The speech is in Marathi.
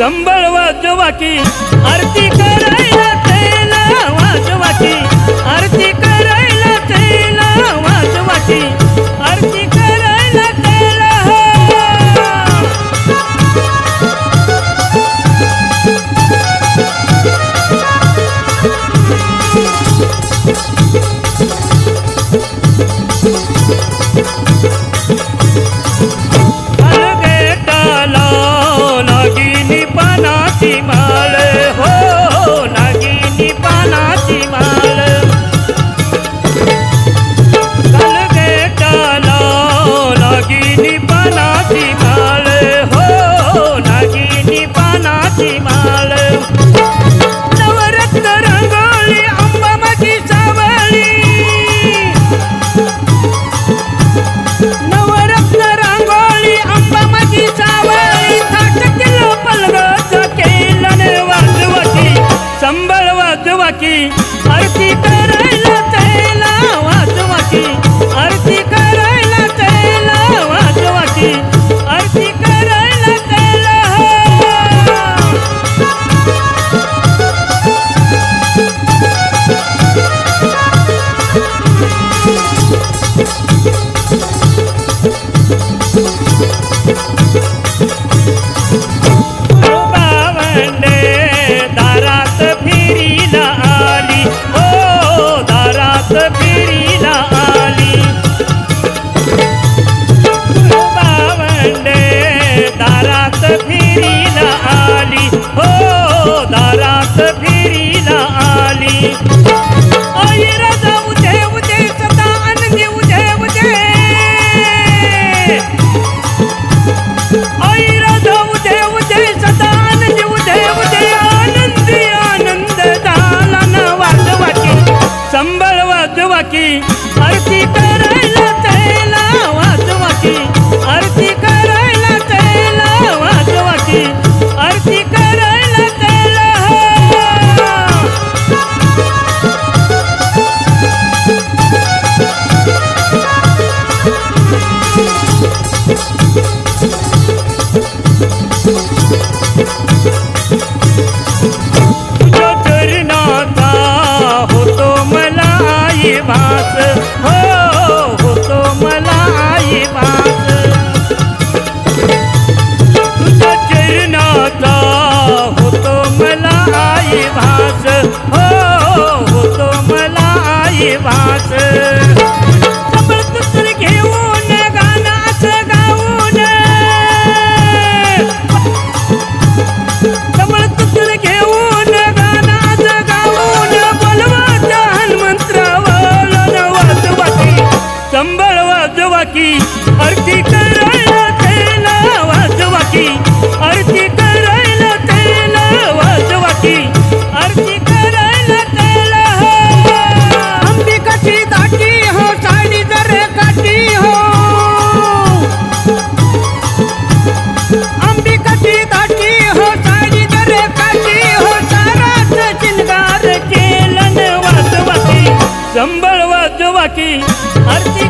संबळ वाजवा की आरती करायला त्याला वाजवा की आरती करायला त्याला वाजवा की आरती करायला त्याला माळ हो नागिनी पानाची माळ गलगेटाला नागिनी पानाची माळ हो नागिनी पानाची माळ नवरत्न रंगोळी अंबा माझी सावळी नवरत्न रंगोळी अंबा माझी सावळी थाटतील पलगच संबळ वाजवा की आरती करायला त्याला वाजवा की आरती करायला त्याला वाजवा की आरती करायला त्याला फिरीला आली बावंडे दारात फिरीला आली हो दारात फिरीला आली आई राजा उदे उदे सदा आनंदी उदे उदे आई राजा उदे उदे सदा आनंदी उदे उदे आनंदी आनंद झाला न वाजवा की संबळ वाजवा की आरती करायला त्याला वाजवा की आरती करायला त्याला वाजवा की आरती करायला त्याला तुझ्या चरणाचा होतो मला आई भास हो होतो मला आई भास तुझ्या चरणाचा होतो मला आई भास हो होतो मला आई भास सबळ घेऊन गाणं असं गाऊन सबळ घेऊन गाणं असं गाऊन बोलवाचा हनुमंतरावला वाजवा की संबळ वाजवा की आरती करायला त्याला वाजवा की आरती करायला त्याला वाजवा की आरती करायला त्याला अंबिकाची दाटी हो साडी जर काठी हो अंबिकाची दाटी हो साडी जर काठी हो साराच शिंगार केलं वाजवा की संबळ वाजवा की आरती